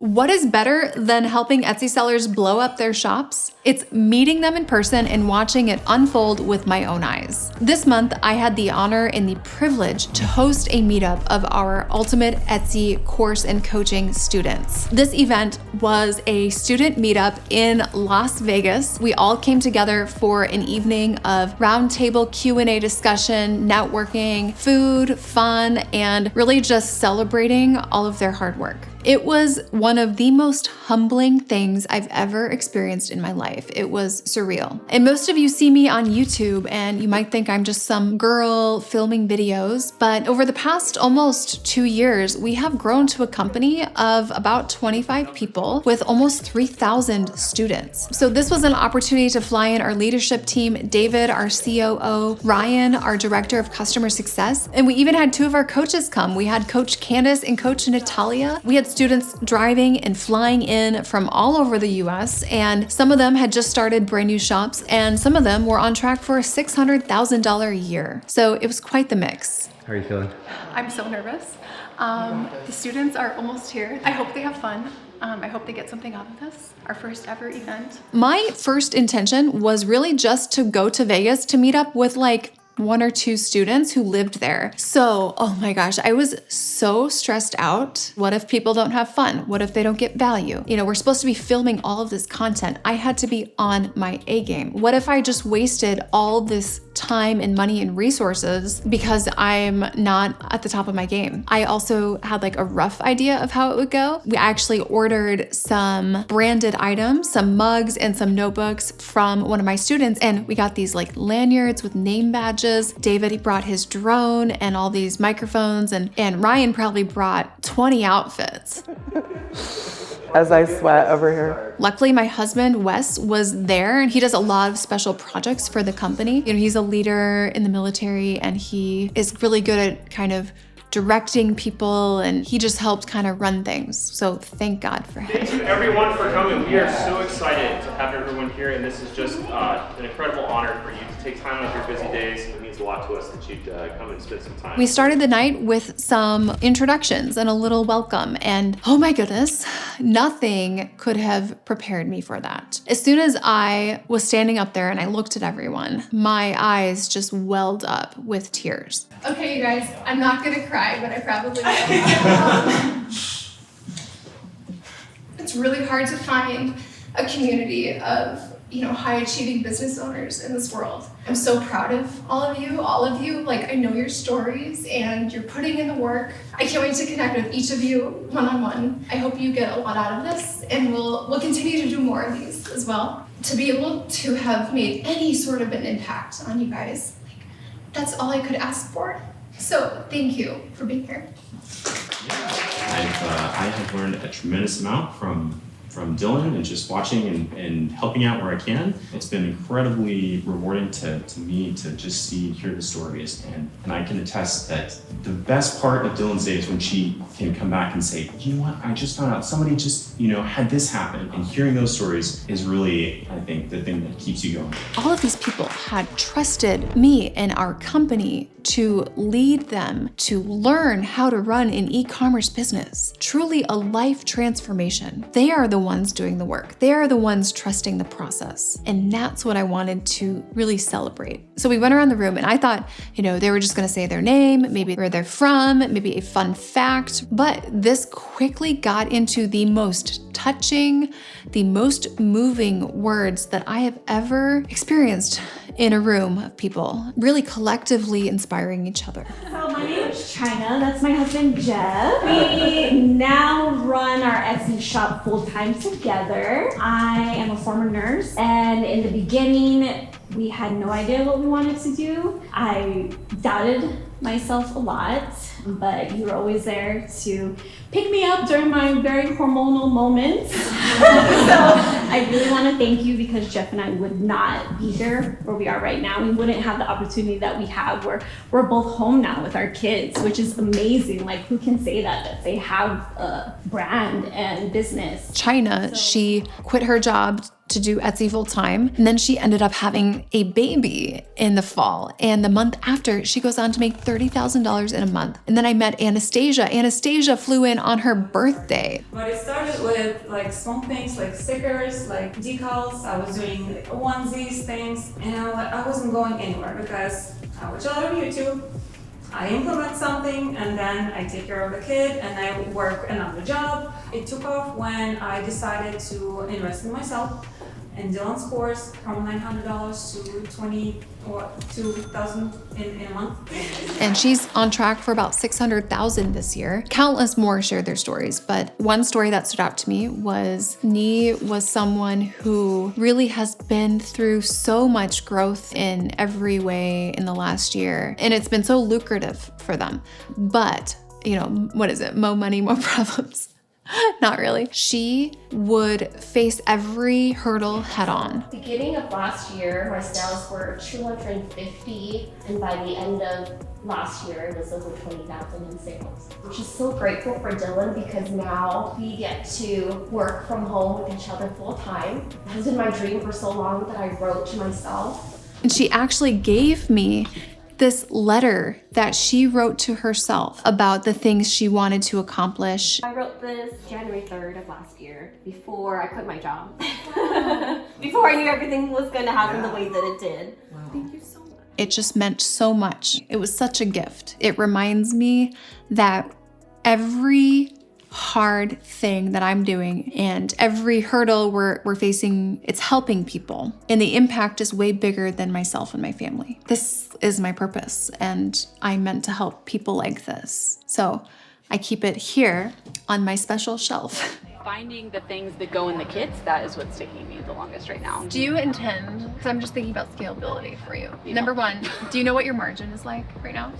What is better than helping Etsy sellers blow up their shops? It's meeting them in person and watching it unfold with my own eyes. This month, I had the honor and the privilege to host a meetup of our Ultimate Etsy course and coaching students. This event was a student meetup in Las Vegas. We all came together for an evening of roundtable Q&A discussion, networking, food, fun, and really just celebrating all of their hard work. It was one of the most humbling things I've ever experienced in my life. It was surreal. And most of you see me on YouTube and you might think I'm just some girl filming videos, but over the past almost 2 years, we have grown to a company of about 25 people with almost 3,000 students. So this was an opportunity to fly in our leadership team, David, our COO, Ryan, our Director of Customer Success, and we even had 2 of our coaches come. We had Coach Candace and Coach Natalia. We had students driving and flying in from all over the US, and some of them had just started brand new shops, and some of them were on track for a $600,000 a year. So it was quite the mix. How are you feeling? I'm so nervous. The students are almost here. I hope they have fun. I hope they get something out of this, our first ever event. My first intention was really just to go to Vegas to meet up with like 1 or 2 students who lived there. So, oh my gosh, I was so stressed out. What if people don't have fun? What if they don't get value? You know, we're supposed to be filming all of this content. I had to be on my A game. What if I just wasted all this time and money and resources because I'm not at the top of my game? I also had like a rough idea of how it would go. We actually ordered some branded items, some mugs and some notebooks from one of my students, and we got these like lanyards with name badges. David, he brought his drone and all these microphones, and Ryan probably brought 20 outfits. As I sweat over here. Luckily, my husband, Wes, was there, and he does a lot of special projects for the company. You know, he's a leader in the military, and he is really good at kind of directing people, and he just helped kind of run things. So thank God for him. Thank you everyone for coming. We are so excited to have everyone here, and this is just an incredible honor for you to take time out of your busy days. It means a lot to us that you'd come and spend some time. We started the night with some introductions and a little welcome, and oh my goodness, nothing could have prepared me for that. As soon as I was standing up there and I looked at everyone, my eyes just welled up with tears. Okay, you guys, I'm not gonna cry, but I probably will. It's really hard to find a community of, high achieving business owners in this world. I'm so proud of all of you. Like, I know your stories and you're putting in the work. I can't wait to connect with each of you one-on-one. I hope you get a lot out of this, and we'll continue to do more of these as well. To be able to have made any sort of an impact on you guys, that's all I could ask for. So thank you for being here. I have learned a tremendous amount from Dylan, and just watching and helping out where I can. It's been incredibly rewarding to me to just see and hear the stories. And I can attest that the best part of Dylan's day is when she can come back and say, you know what, I just found out somebody just, had this happen. And hearing those stories is really, I think, the thing that keeps you going. All of these people had trusted me and our company to lead them to learn how to run an e-commerce business. Truly a life transformation. They are the ones doing the work. They are the ones trusting the process. And that's what I wanted to really celebrate. So we went around the room, and I thought, they were just gonna say their name, maybe where they're from, maybe a fun fact. But this quickly got into the most touching, the most moving words that I have ever experienced in a room of people, really collectively inspiring each other. So my name is China, that's my husband Jeff. We now run our Etsy shop full-time together. I am a former nurse, and in the beginning, we had no idea what we wanted to do. I doubted myself a lot, but you were always there to pick me up during my very hormonal moments. So I really want to thank you, because Jeff and I would not be here where we are right now. We wouldn't have the opportunity that we have where we're both home now with our kids, which is amazing. Like, who can say that they have a brand and business? China, she quit her job to do Etsy full time. And then she ended up having a baby in the fall. And the month after, she goes on to make $30,000 in a month. And then I met Anastasia. Anastasia flew in on her birthday. But it started with like small things like stickers, like decals. I was doing like onesies, things, and I wasn't going anywhere because I watch a lot of YouTube. I implement something and then I take care of the kid and I work another job. It took off when I decided to invest in myself. And Dylan's course from $900 to $20,000 or $2,000 in a month. And she's on track for about $600,000 this year. Countless more shared their stories, but one story that stood out to me was Nee was someone who really has been through so much growth in every way in the last year, and it's been so lucrative for them. But, what is it? More money, more problems. Not really. She would face every hurdle head on. Beginning of last year, my sales were 250, and by the end of last year, it was over 20,000 in sales, which is so grateful for Dylan because now we get to work from home with each other full time. It has been my dream for so long that I wrote to myself. And she actually gave me this letter that she wrote to herself about the things she wanted to accomplish. I wrote this January 3rd of last year, before I quit my job. Before I knew everything was going to happen the way that it did. Wow. Thank you so much. It just meant so much. It was such a gift. It reminds me that every hard thing that I'm doing and every hurdle we're facing, it's helping people. And the impact is way bigger than myself and my family. This is my purpose, and I'm meant to help people like this. So I keep it here on my special shelf. Finding the things that go in the kits, that is what's taking me the longest right now. Do you intend, because I'm just thinking about scalability for you. Number one, do you know what your margin is like right now?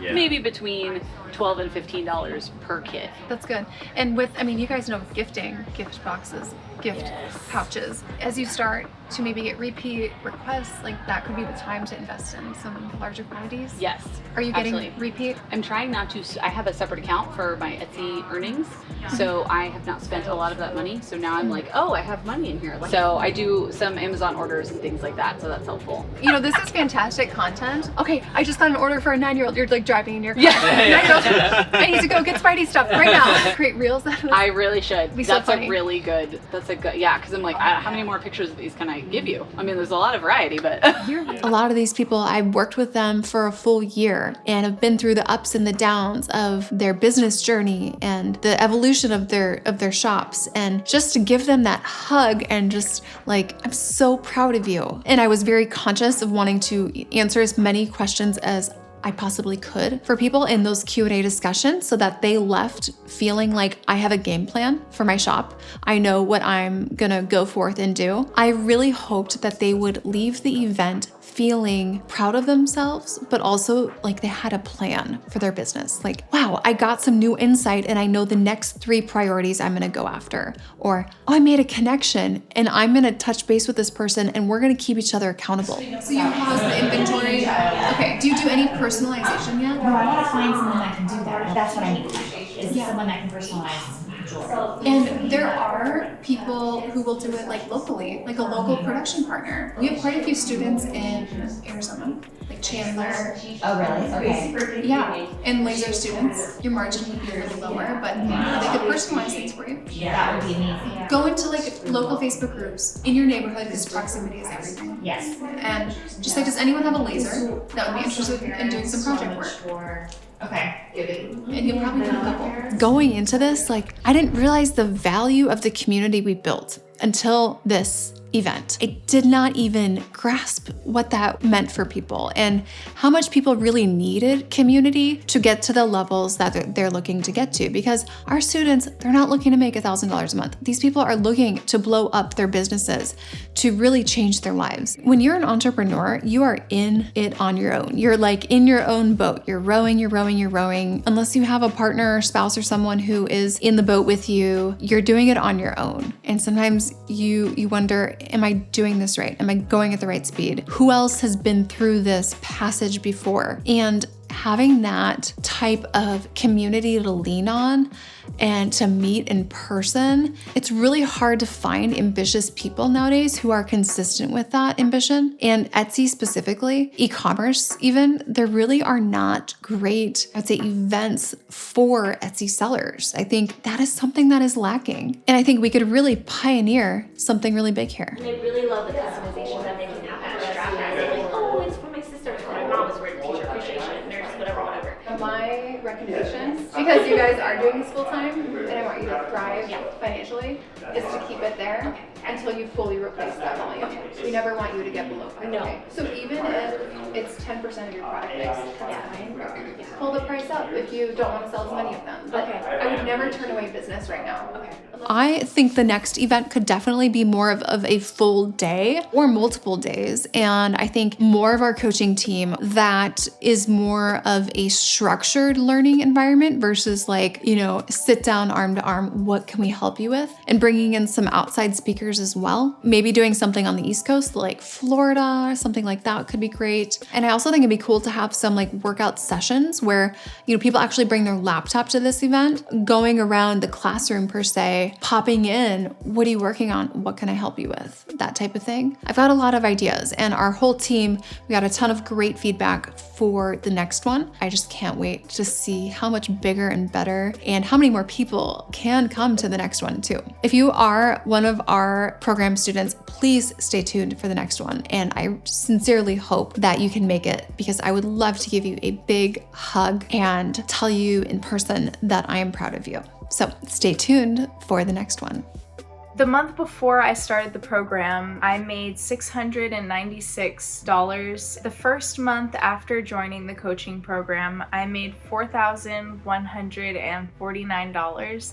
Yeah. Maybe between $12 and $15 per kit. That's good. And with, you guys know gifting, gift boxes, gift pouches. As you start to maybe get repeat requests, like that could be the time to invest in some larger quantities. Yes. Are you getting absolutely. repeat? I'm trying not to. I have a separate account for my Etsy earnings, so I have not spent a lot of that money. So now I'm like, oh, I have money in here. So I do some Amazon orders and things like that, so that's helpful. This is fantastic content. Okay, I just got an order for a 9-year-old. You're like driving in your car. Yeah. I need to go get Spidey stuff right now. Create reels. I really should. That's so a really good. That's a good. Yeah, because I'm like, how many more pictures of these can I give you? There's a lot of variety, but a lot of these people, I've worked with them for a full year and have been through the ups and the downs of their business journey and the evolution of their shops, and just to give them that hug and just like, I'm so proud of you. And I was very conscious of wanting to answer as many questions as I possibly could for people in those Q&A discussions so that they left feeling like I have a game plan for my shop. I know what I'm gonna go forth and do. I really hoped that they would leave the event feeling proud of themselves, but also like they had a plan for their business. Like, wow, I got some new insight and I know the next 3 priorities I'm gonna go after. Or, oh, I made a connection and I'm gonna touch base with this person and we're gonna keep each other accountable. So you pause the inventory. Okay, do you do any personalization yet? No, I want to find someone that can do that. That's what I need. Is someone that can personalize jewelry. And there are people who will do it like locally, like a local production partner. We have quite a few students in Arizona, like Chandler. Oh, really? Okay. Yeah, and laser students. Your margin would be a little lower, but they could personalize things for you. Yeah, that would be amazing. Go into like local Facebook groups in your neighborhood because proximity is everything. Yes. And just like, does anyone have a laser that would be interested in doing some project work? Okay. And you'll probably get a couple. Going into this, like, I didn't realize the value of the community we built until this event. I did not even grasp what that meant for people and how much people really needed community to get to the levels that they're looking to get to, because our students, they're not looking to make $1,000 a month. These people are looking to blow up their businesses, to really change their lives. When you're an entrepreneur, you are in it on your own. You're like in your own boat. You're rowing, unless you have a partner or spouse or someone who is in the boat with you, you're doing it on your own. And sometimes you wonder, am I doing this right? Am I going at the right speed? Who else has been through this passage before? And having that type of community to lean on and to meet in person, it's really hard to find ambitious people nowadays who are consistent with that ambition. And Etsy specifically, e-commerce even, there really are not great, I'd say, events for Etsy sellers. I think that is something that is lacking. And I think we could really pioneer something really big here. They really love the customization that they can have extra. Like, oh, it's for my sister, it's for my mom, it's for teacher appreciation, nurse, whatever. My recommendation, because you guys are doing this full time and I want you to thrive financially, is to keep it there until you fully replace that volume. We never want you to get below 5K. No. So even if it's 10% of your product mix, that's fine. Pull the price up if you don't want to sell as many of them. But I would never turn away business right now. I think the next event could definitely be more of a full day or multiple days. And I think more of our coaching team that is more of a structured learning environment versus like, sit down arm to arm, what can we help you with? And bringing in some outside speakers as well. Maybe doing something on the East Coast like Florida or something like that could be great. And I also think it'd be cool to have some like workout sessions where, people actually bring their laptop to this event, going around the classroom per se, popping in, what are you working on? What can I help you with? That type of thing. I've got a lot of ideas and our whole team, we got a ton of great feedback for the next one. I just can't wait to see how much bigger and better and how many more people can come to the next one too. If you are one of our program students, please stay tuned for the next one. And I sincerely hope that you can make it because I would love to give you a big hug and tell you in person that I am proud of you. So stay tuned for the next one. The month before I started the program, I made $696. The first month after joining the coaching program, I made $4,149.